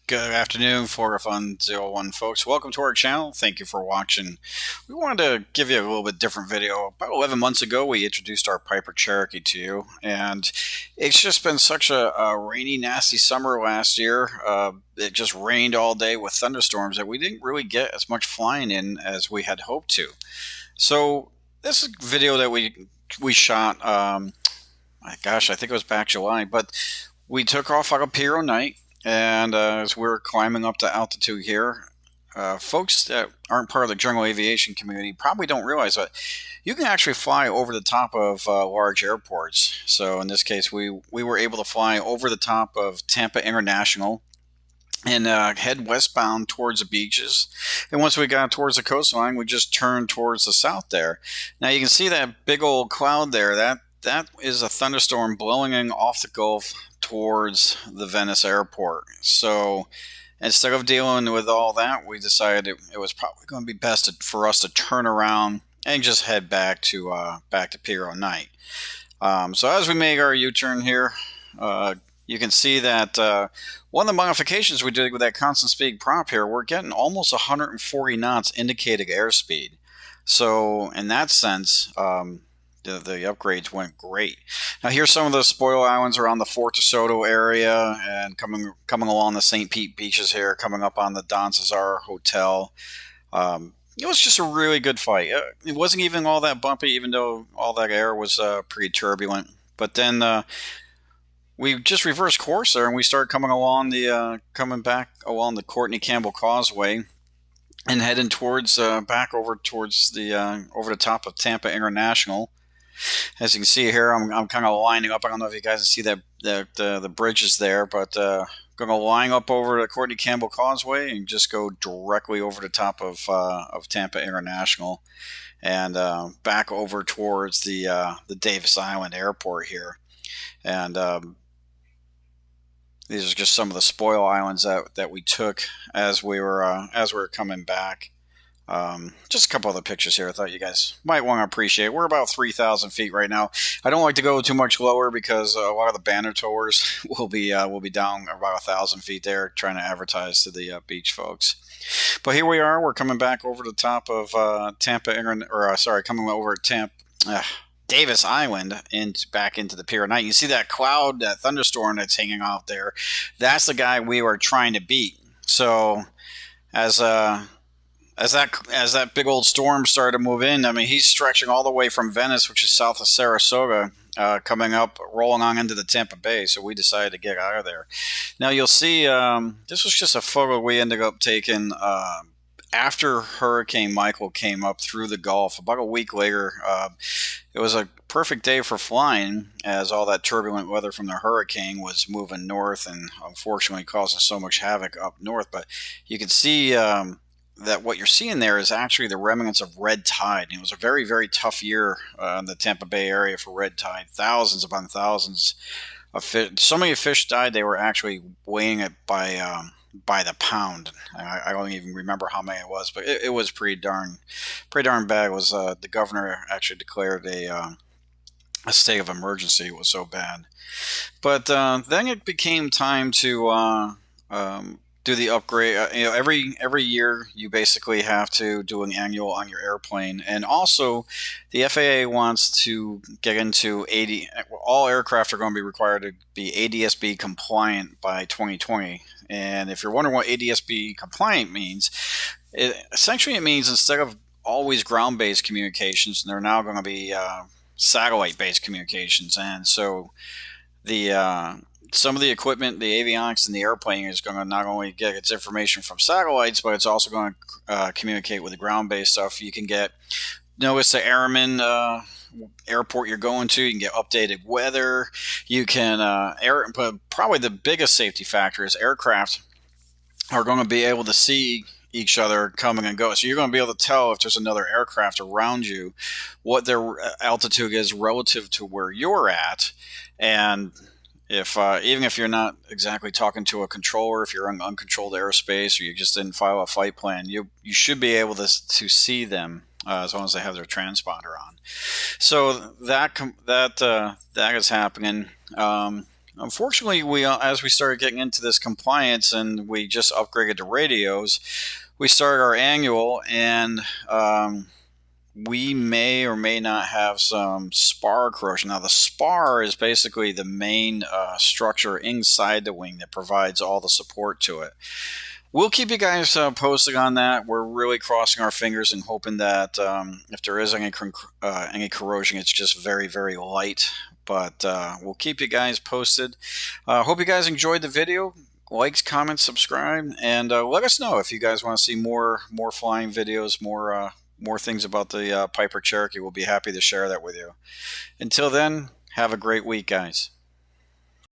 Good afternoon, Fun01 folks. Welcome to our channel. Thank you for watching. We wanted to give you a little bit different video. About 11 months ago, we introduced our Piper Cherokee to you, and it's just been such a rainy, nasty summer last year. It just rained all day with thunderstorms that we didn't really get as much flying in as we had hoped to. So this is a video that we shot. My gosh, I think it was back July, but we took off on a Pier night, and as we're climbing up to altitude here, folks that aren't part of the general aviation community probably don't realize that you can actually fly over the top of large airports. So in this case, we were able to fly over the top of Tampa International and head westbound towards the beaches. And once we got towards the coastline, we just turned towards the south there. Now you can see that big old cloud there. That is a thunderstorm blowing in off the Gulf towards the Venice airport. So instead of dealing with all that, we decided it was probably going to be best for us to turn around and just head back to Pier night. So as we make our U-turn here, you can see that one of the modifications we did with that constant speed prop here, we're getting almost 140 knots indicated airspeed. So in that sense, the upgrades went great. Now here's some of the spoil islands around the Fort DeSoto area, and coming along the St. Pete beaches here, coming up on the Don Cesar Hotel. It was just a really good fight. It wasn't even all that bumpy, even though all that air was pretty turbulent. But then we just reversed course there, and we started coming back along the Courtney Campbell Causeway, and heading towards back over towards the over the top of Tampa International. As you can see here, I'm kind of lining up. I don't know if you guys can see the bridges there, but going to line up over the Courtney Campbell Causeway and just go directly over the top of Tampa International, and back over towards the Davis Island Airport here. And these are just some of the spoil islands that we took as we were coming back. Just a couple other pictures here I thought you guys might want to appreciate. We're about 3,000 feet right now. I don't like to go too much lower because a lot of the banner towers will be down about 1,000 feet there, trying to advertise to the beach folks. But here we are. We're coming back over the top of coming over Davis Island and back into the pier night. You see that cloud, that thunderstorm that's hanging out there. That's the guy we were trying to beat. So as that big old storm started to move in, I mean, he's stretching all the way from Venice, which is south of Sarasota, coming up, rolling on into the Tampa Bay. So we decided to get out of there. Now you'll see, this was just a photo we ended up taking after Hurricane Michael came up through the Gulf. About a week later, it was a perfect day for flying, as all that turbulent weather from the hurricane was moving north and unfortunately causing so much havoc up north. But you can see that what you're seeing there is actually the remnants of red tide. It was a very, very tough year in the Tampa Bay area for red tide. Thousands upon thousands of fish. So many fish died, they were actually weighing it by the pound. I don't even remember how many it was, but it was pretty darn bad. It was the governor actually declared a state of emergency. It was so bad. But then it became time to do the upgrade. Every year you basically have to do an annual on your airplane, and also the FAA wants to get into 80. All aircraft are going to be required to be ADS-B compliant by 2020. And if you're wondering what ADS-B compliant means, essentially it means instead of always ground-based communications, they're now going to be satellite-based communications. And so the some of the equipment, the avionics in the airplane is going to not only get its information from satellites, but it's also going to communicate with the ground-based stuff. You can notice the airman airport you're going to. You can get updated weather. You can but probably the biggest safety factor is aircraft are going to be able to see each other coming and go. So you're going to be able to tell if there's another aircraft around you, what their altitude is relative to where you're at. And if even if you're not exactly talking to a controller, if you're in uncontrolled airspace or you just didn't file a flight plan, you should be able to see them as long as they have their transponder on. So that is happening. Unfortunately, as we started getting into this compliance and we just upgraded to radios, we started our annual, and we may or may not have some spar corrosion. Now, the spar is basically the main structure inside the wing that provides all the support to it. We'll keep you guys posted on that. We're really crossing our fingers and hoping that if there is any corrosion, it's just very, very light. But we'll keep you guys posted. Hope you guys enjoyed the video. Likes, comments, subscribe, and let us know if you guys want to see more flying videos, more things about the Piper Cherokee. We'll be happy to share that with you. Until then, have a great week, guys.